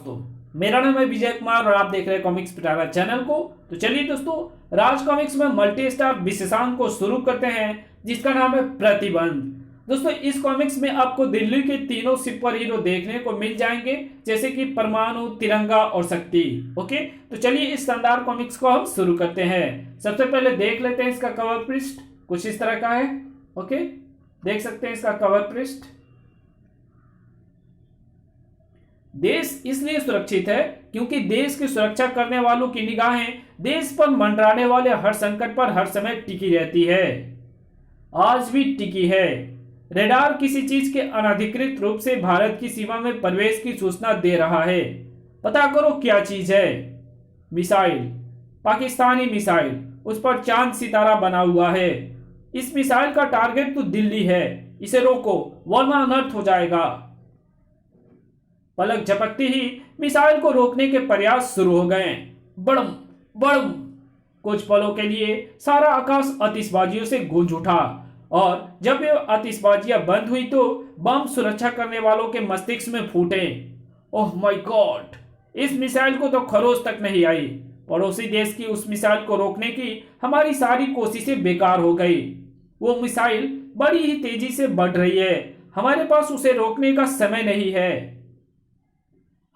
दोस्तों, मेरा नाम है विजय कुमार और आप देख रहे हैं कॉमिक्स पिटारा चैनल को। तो चलिए दोस्तों, राज कॉमिक्स में मल्टी स्टार विशेषांक को शुरू करते हैं जिसका नाम है प्रतिबंध। दोस्तों, इस कॉमिक्स में आपको दिल्ली के तीनों सुपर हीरो देखने को मिल जाएंगे, जैसे कि परमाणु, तिरंगा और शक्ति। ओके, तो चलिए इस शानदार कॉमिक्स को हम शुरू करते हैं। सबसे पहले देख लेते हैं इसका कवर पृष्ठ कुछ इस तरह का है। ओके, देख सकते हैं इसका कवर पृष्ठ। देश इसलिए सुरक्षित है क्योंकि देश की सुरक्षा करने वालों की निगाहें देश पर मंडराने वाले हर संकट पर हर समय टिकी रहती है। आज भी टिकी है। रेडार किसी चीज के अनधिकृत रूप से भारत की सीमा में प्रवेश की सूचना दे रहा है। पता करो क्या चीज है। मिसाइल, पाकिस्तानी मिसाइल, उस पर चांद सितारा बना हुआ है। इस मिसाइल का टारगेट तो दिल्ली है। इसे रोको वरना अनर्थ हो जाएगा। पलक झपकती ही मिसाइल को रोकने के प्रयास शुरू हो गए। बड़म बड़म, कुछ पलों के लिए सारा आकाश आतिशबाजियों से गूंज उठा और जब ये आतिशबाजियां बंद हुई तो बम सुरक्षा करने वालों के मस्तिष्क में फूटे। ओह माय गॉड, इस मिसाइल को तो खरोच तक नहीं आई। पड़ोसी देश की उस मिसाइल को रोकने की हमारी सारी कोशिशें बेकार हो गई। वो मिसाइल बड़ी ही तेजी से बढ़ रही है। हमारे पास उसे रोकने का समय नहीं है।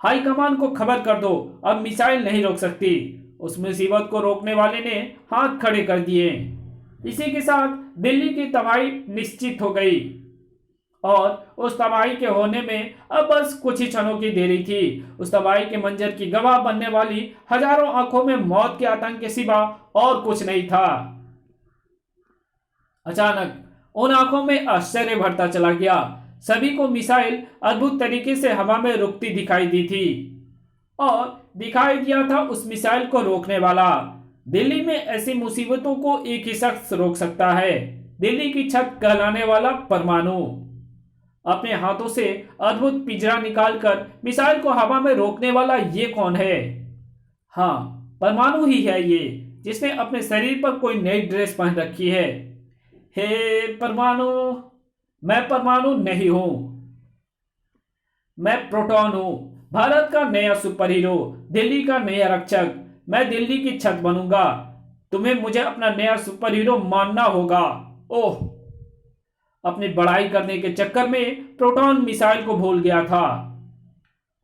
हाई कमान को खबर कर दो, अब मिसाइल नहीं रोक सकती। उस मुसीबत को रोकने वाले ने हाथ खड़े कर दिए। इसी के साथ दिल्ली की तबाही निश्चित हो गई और उस तबाही के होने में अब बस कुछ ही क्षणों की देरी थी। उस तबाही के मंजर की गवाह बनने वाली हजारों आंखों में मौत के आतंक के सिवा और कुछ नहीं था। अचानक उन आंखों में आश्चर्य भरता चला गया। सभी को मिसाइल अद्भुत तरीके से हवा में रुकती दिखाई दी थी और दिखाई दिया था उस मिसाइल को रोकने वाला। दिल्ली में ऐसी मुसीबतों को एक ही शख्स रोक सकता है, दिल्ली की छत कहलाने वाला परमाणु। अपने हाथों से अद्भुत पिंजरा निकालकर मिसाइल को हवा में रोकने वाला ये कौन है? हाँ, परमाणु ही है ये, जिसने अपने शरीर पर कोई नई ड्रेस पहन रखी है। हे परमाणु, मैं परमाणु नहीं हूं, मैं प्रोटॉन हूं, भारत का नया सुपर हीरो, दिल्ली का नया रक्षक। मैं दिल्ली की छत बनूंगा। तुम्हें मुझे अपना नया सुपर हीरो मानना होगा। ओह, अपनी बड़ाई करने के चक्कर में प्रोटॉन मिसाइल को भूल गया था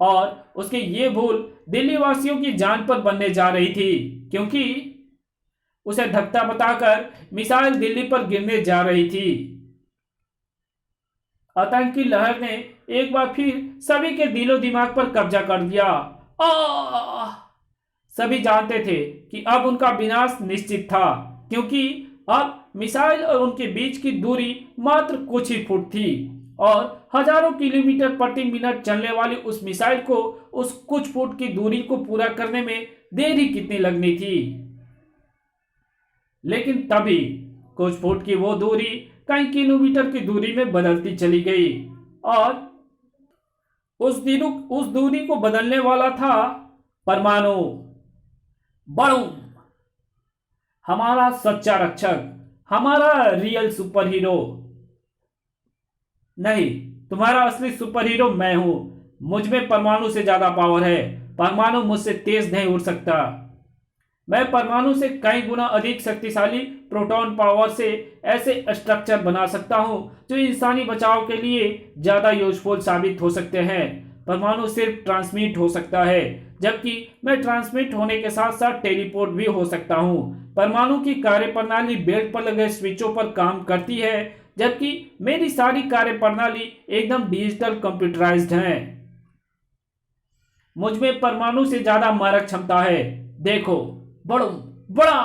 और उसकी ये भूल दिल्ली वासियों की जान पर बनने जा रही थी, क्योंकि उसे धक्का बताकर मिसाइल दिल्ली पर गिरने जा रही थी। आतंक की लहर ने एक बार फिर सभी के दिलो दिमाग पर कब्जा कर लिया। सभी जानते थे कि अब उनका विनाश निश्चित था, क्योंकि अब मिसाइल और उनके बीच की दूरी मात्र कुछ ही फुट थी और हजारों किलोमीटर प्रति मिनट चलने वाली उस मिसाइल को उस कुछ फुट की दूरी को पूरा करने में देर ही कितनी लगनी थी। लेकिन तभी कुछ फुट की वो दूरी कई किलोमीटर की दूरी में बदलती चली गई और उस दूरी को बदलने वाला था परमाणु। बड़ूम, हमारा सच्चा रक्षक, हमारा रियल सुपर हीरो। नहीं, तुम्हारा असली सुपर हीरो मैं हूं। मुझ में परमाणु से ज्यादा पावर है। परमाणु मुझसे तेज नहीं उड़ सकता। मैं परमाणु से कई गुना अधिक शक्तिशाली प्रोटॉन पावर से ऐसे स्ट्रक्चर बना सकता हूं जो इंसानी बचाव के लिए ज्यादा यूजफुल साबित हो सकते हैं। परमाणु सिर्फ ट्रांसमिट हो सकता है, जबकि मैं ट्रांसमिट होने के साथ साथ टेलीपोर्ट भी हो सकता हूं। परमाणु की कार्यप्रणाली बेल्ट पर लगे स्विचों पर काम करती है, जबकि मेरी सारी कार्यप्रणाली एकदम डिजिटल कंप्यूटराइज्ड है। मुझ में परमाणु से ज्यादा मारक क्षमता है। देखो बड़ा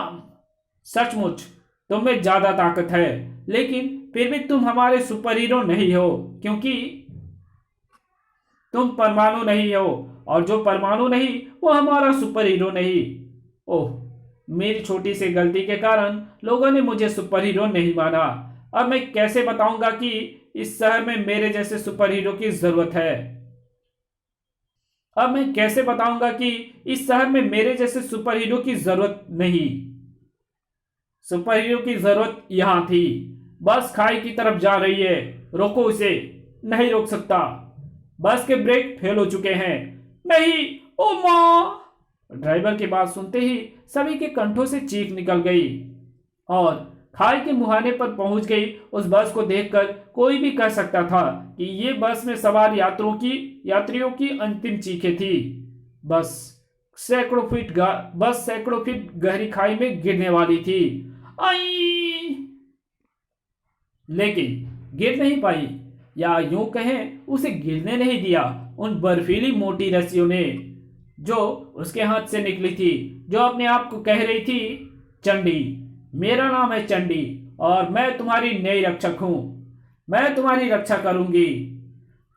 सचमुच तुम में ज्यादा ताकत है, लेकिन फिर भी तुम हमारे सुपर हीरो नहीं हो, क्योंकि तुम परमाणु नहीं हो और जो परमाणु नहीं वो हमारा सुपर हीरो नहीं। ओह, मेरी छोटी सी गलती के कारण लोगों ने मुझे सुपर हीरो नहीं माना। अब मैं कैसे बताऊंगा कि इस शहर में मेरे जैसे सुपर हीरो की जरूरत है? अब मैं कैसे बताऊंगा कि इस शहर में मेरे जैसे सुपर हीरो की जरूरत नहीं? सुपर हीरो की जरूरत यहां थी। बस खाई की तरफ जा रही है, रोको इसे। नहीं रोक सकता। बस के ब्रेक फेल हो चुके हैं। नहीं, ओ माँ। ड्राइवर की बात सुनते ही सभी के कंठों से चीख निकल गई और खाई के मुहाने पर पहुंच गई। उस बस को देखकर कोई भी कह सकता था कि ये बस में सवार यात्रियों की अंतिम चीखें थी। बस सैकड़ों फीट गहरी खाई में गिरने वाली थी। आई! लेकिन गिर नहीं पाई, या यूं कहें उसे गिरने नहीं दिया उन बर्फीली मोटी रस्सियों ने जो उसके हाथ से निकली थी, जो अपने आप को कह रही थी, चंडी, मेरा नाम है चंडी और मैं तुम्हारी नई रक्षक हूं। मैं तुम्हारी रक्षा करूंगी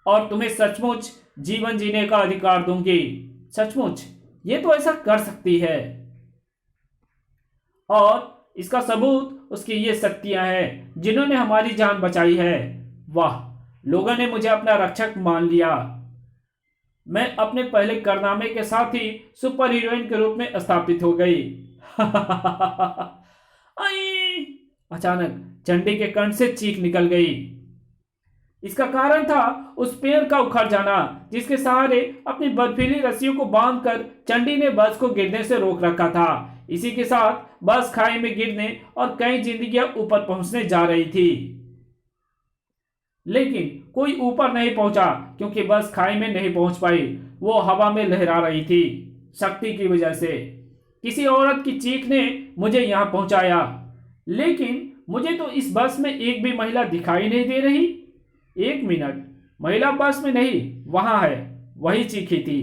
और तुम्हें सचमुच जीवन जीने का अधिकार दूंगी। सचमुच ये तो ऐसा कर सकती है और इसका सबूत उसकी ये शक्तियां हैं जिन्होंने हमारी जान बचाई है। वाह, लोगों ने मुझे अपना रक्षक मान लिया। मैं अपने पहले कारनामे के साथ ही सुपर हीरोइन के रूप में स्थापित हो गई। आई! अचानक चंडी के कंठ से चीख निकल गई। इसका कारण था उस पेड़ का उखड़ जाना जिसके सहारे अपनी बर्फीली रस्सियों को बांधकर चंडी ने बस को गिरने से रोक रखा था। इसी के साथ बस खाई में गिरने और कई जिंदगियां ऊपर पहुंचने जा रही थी, लेकिन कोई ऊपर नहीं पहुंचा क्योंकि बस खाई में नहीं पहुंच पाई। वो हवा में लहरा रही थी। शक्ति की वजह से किसी औरत की चीख ने मुझे यहां पहुंचाया, लेकिन मुझे तो इस बस में एक भी महिला दिखाई नहीं दे रही। एक मिनट, महिला बस में नहीं, वहां है, वही चीखी थी,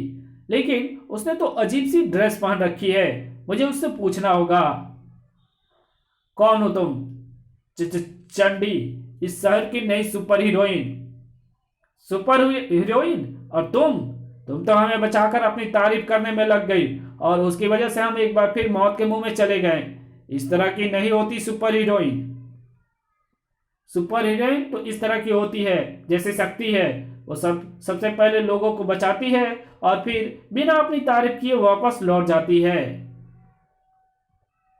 लेकिन उसने तो अजीब सी ड्रेस पहन रखी है। मुझे उससे पूछना होगा, कौन हो तुम? चंडी, इस शहर की नई सुपर हीरोइन। Super heroine? और तुम तो हमें बचाकर अपनी तारीफ करने में लग गई और उसकी वजह से हम एक बार फिर मौत के मुंह में चले गए। इस तरह की नहीं होती सुपर हीरोइन। सुपर हीरोइन तो इस तरह की होती है जैसे शक्ति है, वो सबसे पहले लोगों को बचाती है और फिर बिना अपनी तारीफ किए वापस लौट जाती है।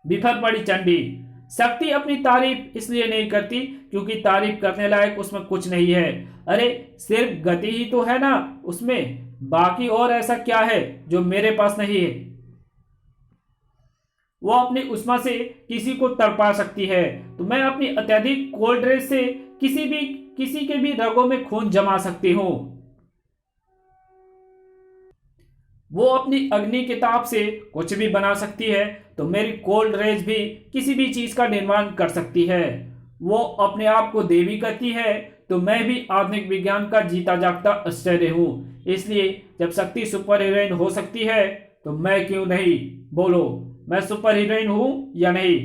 बिफर पड़ी चंडी। शक्ति अपनी तारीफ इसलिए नहीं करती क्योंकि तारीफ करने लायक उसमें कुछ नहीं है। अरे सिर्फ गति ही तो है ना उसमें, बाकी और ऐसा क्या है जो मेरे पास नहीं है। वो अपनी उष्मा से किसी को तड़पा सकती है, तो मैं अपनी अत्यधिक कोल्ड रेस से किसी के भी रगों में खून जमा सकती हूं। वो अपनी अग्नि के ताप से कुछ भी बना सकती है, तो मेरी कोल्ड रेज भी किसी भी चीज का निर्माण कर सकती है। वो अपने आप को देवी कहती है, तो मैं भी आधुनिक विज्ञान का जीता जागता आश्चर्य हूं। इसलिए जब शक्ति सुपर हीरोइन हो सकती है तो मैं क्यों नहीं? बोलो, मैं सुपर हीरोइन हूं या नहीं?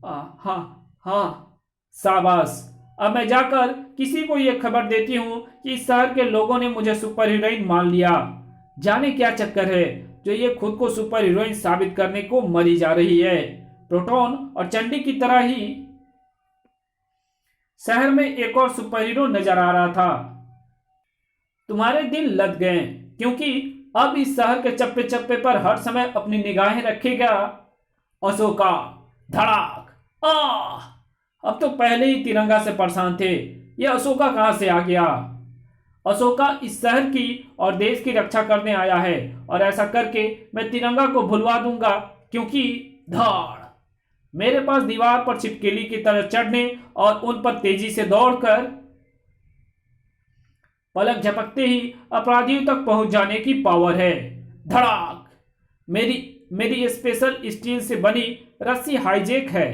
हाँ, शाबाश। अब मैं जाकर किसी को यह खबर देती हूं कि इस शहर के लोगों ने मुझे सुपर हीरोइन मान लिया। जाने क्या चक्कर है जो ये खुद को सुपर हीरोइन साबित करने को मरी जा रही है। प्रोटॉन और चंडी की तरह ही शहर में एक और सुपर हीरो नजर आ रहा था। तुम्हारे दिल लद गए क्योंकि अब इस शहर के चप्पे चप्पे पर हर समय अपनी निगाहें रखेगा अशोका। धड़ाक! अब तो पहले ही तिरंगा से परेशान थे, ये अशोका कहां से आ गया? अशोका इस शहर की और देश की रक्षा करने आया है और ऐसा करके मैं तिरंगा को भुलवा दूंगा क्योंकि धाड़! मेरे पास दीवार पर छिपकली की तरह चढ़ने और उन पर तेजी से दौड़कर पलक झपकते ही अपराधियों तक पहुंच जाने की पावर है। धड़ाक! मेरी स्पेशल स्टील से बनी रस्सी हाईजेक है।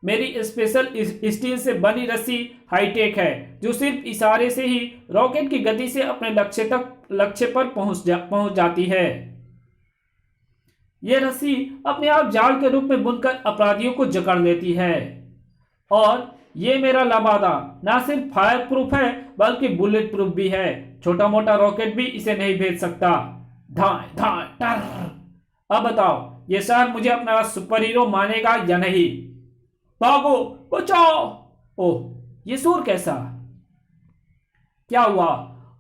मेरी स्पेशल स्टील से बनी रस्सी हाईटेक है जो सिर्फ इशारे से ही रॉकेट की गति से अपने लक्ष्य पर पहुंच जाती है। यह रस्सी अपने आप जाल के रूप में बुनकर अपराधियों को जकड़ लेती है। और ये मेरा लबादा ना सिर्फ फायर प्रूफ है बल्कि बुलेट प्रूफ भी है। छोटा मोटा रॉकेट भी इसे नहीं भेज सकता। धाए धाए टर! अब बताओ, ये शहर मुझे अपना सुपर हीरो मानेगा या नहीं? भागो, बचाओ! ओह, ये शोर कैसा? क्या हुआ?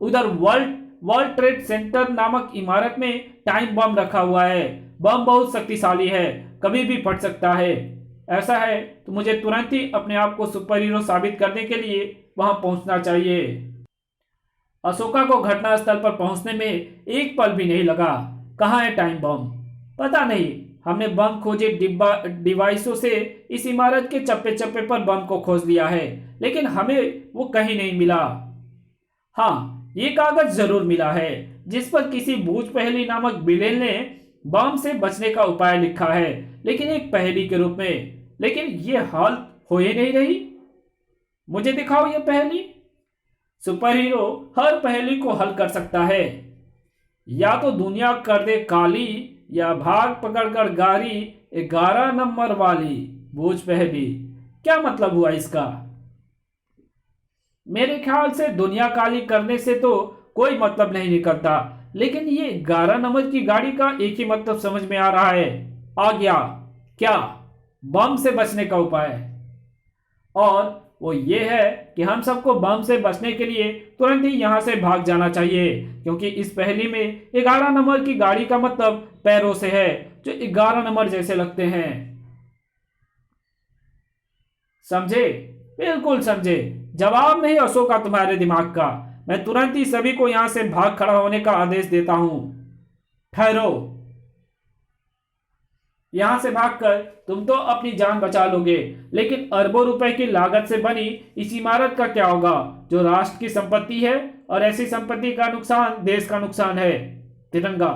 उधर वर्ल्ड ट्रेड सेंटर नामक इमारत में टाइम बम रखा हुआ है। बम बहुत शक्तिशाली है, कभी भी फट सकता है। ऐसा है तो मुझे तुरंत ही अपने आप को सुपर हीरो साबित करने के लिए वहां पहुंचना चाहिए। अशोका को घटनास्थल पर पहुंचने में एक पल भी नहीं लगा। कहाँ है टाइम बम? पता नहीं। हमने बम खोजे डिवाइसों से इस इमारत के चप्पे चप्पे पर बम को खोज लिया है, लेकिन हमें वो कहीं नहीं मिला। हाँ, ये कागज जरूर मिला है जिस पर किसी बूझ पहेली नामक बिलेन ने बम से बचने का उपाय लिखा है, लेकिन एक पहेली के रूप में। लेकिन ये हल हो ही नहीं रही। मुझे दिखाओ ये पहेली। सुपर हीरो हर पहेली को हल कर सकता है। या तो दुनिया कर दे काली, या भाग पकड़कर गाड़ी 11 नंबर वाली। बूझ पहेली, क्या मतलब हुआ इसका? मेरे ख्याल से दुनिया काली करने से तो कोई मतलब नहीं निकलता, लेकिन ये 11 नंबर की गाड़ी का एक ही मतलब समझ में आ रहा है। आ गया। क्या? बम से बचने का उपाय। और वो ये है कि हम सबको बम से बचने के लिए तुरंत ही यहां से भाग जाना चाहिए, क्योंकि इस पहेली में 11 नंबर की गाड़ी का मतलब पैरों से है, जो 11 नंबर जैसे लगते हैं। समझे? बिल्कुल समझे। जवाब नहीं अशोका तुम्हारे दिमाग का। मैं तुरंत ही सभी को यहां से भाग खड़ा होने का आदेश देता हूं। ठहरो। यहां से भागकर तुम तो अपनी जान बचा लोगे, लेकिन अरबों रुपए की लागत से बनी इस इमारत का क्या होगा, जो राष्ट्र की संपत्ति है? और ऐसी संपत्ति का नुकसान देश का नुकसान है। तिरंगा,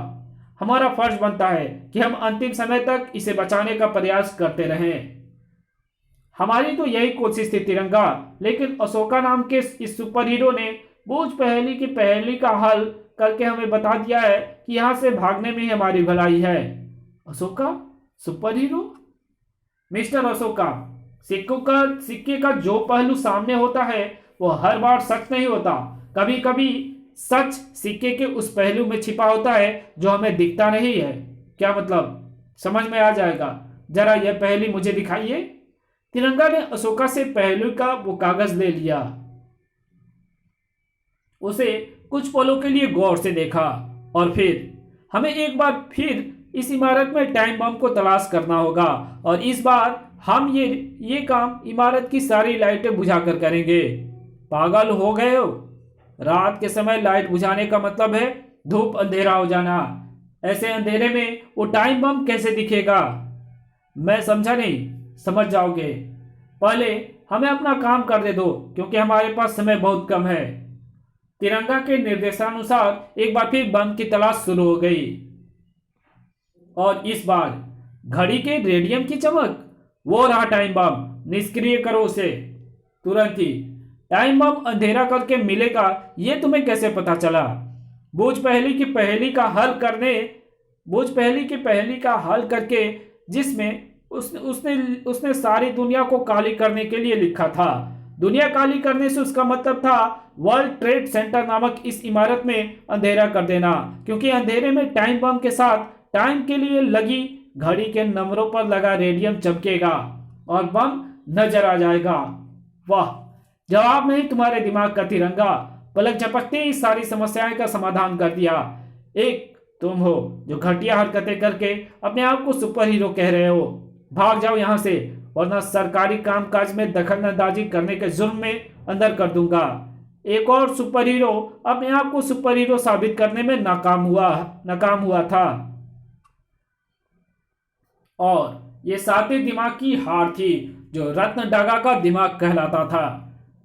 हमारा फर्ज बनता है कि हम अंतिम समय तक इसे बचाने का प्रयास करते रहें। हमारी तो यही कोशिश थी तिरंगा, लेकिन अशोका नाम के इस सुपर हीरो ने बूझ पहेली की पहेली का हल करके हमें बता दिया है कि यहां से भागने में ही हमारी भलाई है। Ashoka super hero? Mister Ashoka, सिक्के का जो पहलू सामने होता है वो हर बार सच नहीं होता। कभी कभी सच सिक्के के उस पहलू में छिपा होता है जो हमें दिखता नहीं है। क्या मतलब? समझ में आ जाएगा। जरा यह पहेली मुझे दिखाइए। तिरंगा ने अशोका से पहेली का वो कागज ले लिया। उसे कुछ पलों के लिए गौर से देखा और फिर, हमें एक बार फिर इस इमारत में टाइम बम को तलाश करना होगा, और इस बार हम ये काम इमारत की सारी लाइटें बुझाकर करेंगे। पागल हो गए हो? रात के समय लाइट बुझाने का मतलब है धूप अंधेरा हो जाना। ऐसे अंधेरे में वो टाइम बम कैसे दिखेगा? मैं समझा नहीं। समझ जाओगे। पहले हमें अपना काम करने दो, क्योंकि हमारे पास समय बहुत कम है। तिरंगा के निर्देशानुसार एक बार फिर बम की तलाश शुरू हो गई, और इस बार घड़ी के रेडियम की चमक। वो रहा टाइम बम। निष्क्रिय करो उसे तुरंत ही। टाइम बम अंधेरा करके मिलेगा, ये तुम्हें कैसे पता चला? बूझ पहेली की पहेली का हल करके, जिसमें उसने सारी दुनिया को काली करने के लिए लिखा था। दुनिया काली करने से उसका मतलब था वर्ल्ड ट्रेड सेंटर नामक इस इमारत में अंधेरा कर देना, क्योंकि अंधेरे में टाइम बम के साथ टाइम के लिए लगी घड़ी के नंबरों पर लगा रेडियम चमकेगा और बम नजर आ जाएगा। वाह, जवाब नहीं तुम्हारे दिमाग का तिरंगा। पलक झपकते ही सारी समस्याएं का समाधान कर दिया। एक तुम हो जो घटिया हरकतें करके अपने आप को सुपर हीरो कह रहे हो। भाग जाओ यहां से, वरना सरकारी कामकाज में दखलंदाजी करने के जुर्म में अंदर कर दूंगा। एक और सुपर हीरो अपने आप को सुपर हीरो साबित करने में नाकाम हुआ था, और ये साथी दिमाग की हार थी जो रत्न डागा का दिमाग कहलाता था।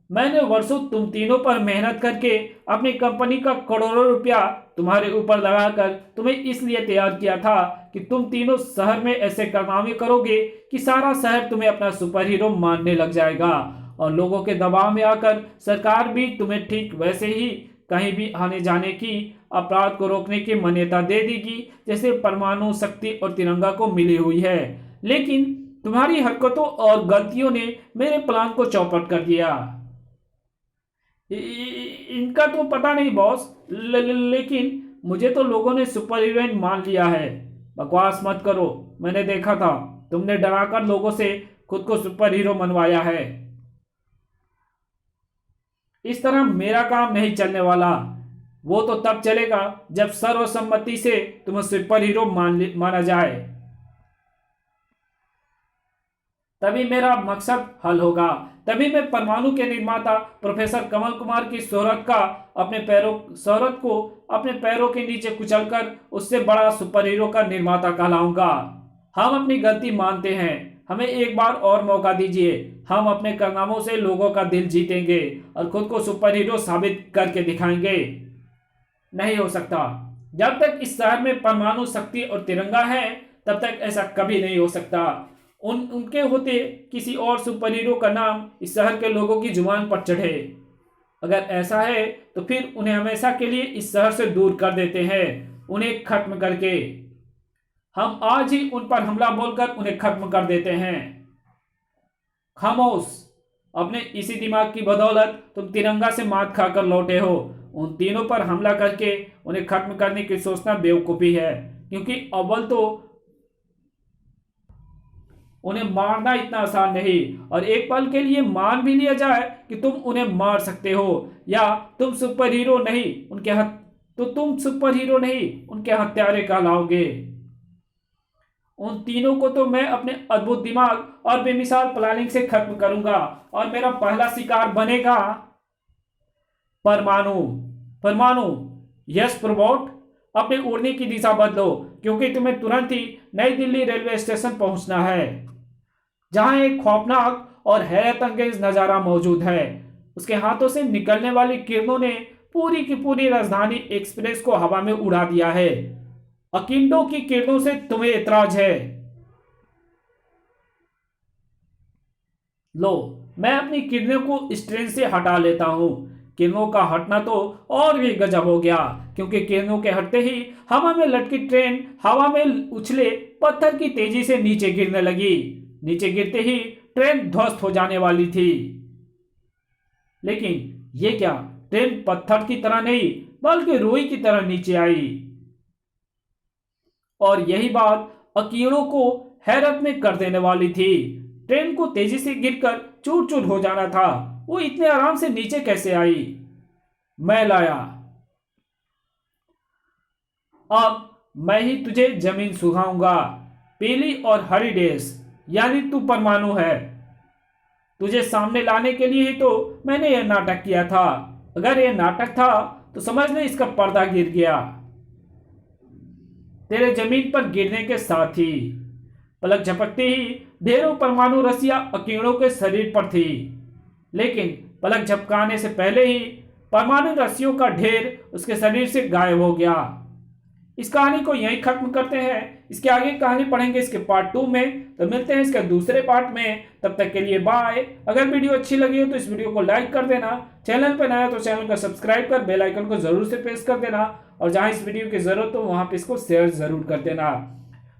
मैंने वर्षों तुम तीनों पर मेहनत करके अपनी कंपनी का करोड़ों रुपया तुम्हारे ऊपर लगाकर तुम्हें इसलिए तैयार किया था कि तुम तीनों शहर में ऐसे कारनामे करोगे कि सारा शहर तुम्हें अपना सुपर हीरो मानने लग जाएगा, और लोगों के दबाव में आकर सरकार भी तुम्हें ठीक वैसे ही कहीं भी आने जाने की, अपराध को रोकने की मान्यता दे देगी जैसे परमाणु शक्ति और तिरंगा को मिली हुई है। लेकिन तुम्हारी हरकतों और गलतियों ने मेरे प्लान को चौपट कर दिया। इनका तो पता नहीं बॉस, लेकिन मुझे तो लोगों ने सुपर हीरोइन मान लिया है। बकवास मत करो, मैंने देखा था तुमने डराकर लोगों से खुद को सुपर हीरो मनवाया है। इस तरह मेरा काम नहीं चलने वाला। वो तो तब चलेगा जब सर्वसम्मति से तुम्हें सुपर हीरो माना जाए, तभी मेरा मकसद हल होगा। तभी मैं परमाणु के निर्माता प्रोफेसर कमल कुमार की शोहरत को अपने पैरों के नीचे कुचलकर उससे बड़ा सुपर हीरो का निर्माता कहलाऊंगा। हम अपनी गलती मानते हैं, हमें एक बार और मौका दीजिए। हम अपने कारनामों से लोगों का दिल जीतेंगे और खुद को सुपर हीरो साबित करके दिखाएंगे। नहीं हो सकता। जब तक इस शहर में परमाणु शक्ति और तिरंगा है तब तक ऐसा कभी नहीं हो सकता। उनके होते किसी और सुपर हीरो का नाम इस शहर के लोगों की जुबान पर चढ़े। अगर ऐसा है तो फिर उन्हें हमेशा के लिए इस शहर से दूर कर देते हैं, उन्हें खत्म करके। हम आज ही उन पर हमला बोलकर उन्हें खत्म कर देते हैं। खामोश। अपने इसी दिमाग की बदौलत तुम तिरंगा से मात खाकर लौटे हो। उन तीनों पर हमला करके उन्हें खत्म करने की सोचना बेवकूफी है, क्योंकि अव्वल तो उन्हें मारना इतना आसान नहीं, और एक पल के लिए मान भी लिया जाए कि तुम उन्हें मार सकते हो, या तुम सुपर हीरो नहीं उनके हत्यारे कहलाओगे। उन तीनों को तो मैं अपने अद्भुत दिमाग और बेमिसाल प्लानिंग से खत्म करूंगा, और मेरा पहला शिकार बनेगा परमाणु। यस प्रोबोट, अपने उड़ने की दिशा बदलो, क्योंकि तुम्हें तुरंत ही नई दिल्ली रेलवे स्टेशन पहुंचना है, जहां एक खौफनाक और हैरतअंगेज नजारा मौजूद है। उसके हाथों से निकलने वाली किरणों ने पूरी की पूरी राजधानी एक्सप्रेस को हवा में उड़ा दिया है। अकिंडो की किरणों से तुम्हें एतराज है? लो, मैं अपनी किरणों को इस ट्रेन से हटा लेता हूं। किरणों का हटना तो और भी गजब हो गया, क्योंकि किरणों के हटते ही हवा में लटकी ट्रेन हवा में उछले पत्थर की तेजी से नीचे गिरने लगी। नीचे गिरते ही ट्रेन ध्वस्त हो जाने वाली थी। लेकिन ये क्या, ट्रेन पत्थर की तरह नहीं बल्कि रुई की तरह नीचे आई। और यही बात अकीड़ों को हैरत में कर देने वाली थी। ट्रेन को तेजी से गिरकर चूर चूर हो जाना था, वो इतने आराम से नीचे कैसे आई? मैं लाया। अब मैं ही तुझे जमीन सुखाऊंगा। पीली और हरी डेस, यानी तू परमाणु है। तुझे सामने लाने के लिए ही तो मैंने यह नाटक किया था। अगर यह नाटक था तो समझ ले इसका पर्दा गिर गया तेरे जमीन पर गिरने के साथ ही। पलक झपकते ही ढेरों परमाणु रस्सियां अकीड़ों के शरीर पर थी, लेकिन पलक झपकाने से पहले ही परमाणु रस्सियों का ढेर उसके शरीर से गायब हो गया। इस कहानी को यहीं खत्म करते हैं। इसके आगे कहानी पढ़ेंगे इसके पार्ट 2 में। तो मिलते हैं इसके दूसरे पार्ट में, तब तक के लिए बाय। अगर वीडियो अच्छी लगी हो तो इस वीडियो को लाइक कर देना, चैनल पर नया तो चैनल को सब्सक्राइब कर बेल आइकन को जरूर से प्रेस कर देना, और जहां इस वीडियो की जरूरत हो वहां पे इसको शेयर जरूर कर देना।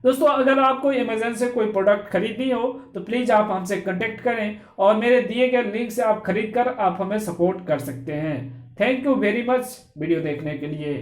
दोस्तों, अगर आपको अमेज़न से कोई प्रोडक्ट खरीदनी हो तो प्लीज़ आप हमसे कॉन्टेक्ट करें, और मेरे दिए गए लिंक से आप खरीद कर आप हमें सपोर्ट कर सकते हैं। Thank you very much video देखने के लिए।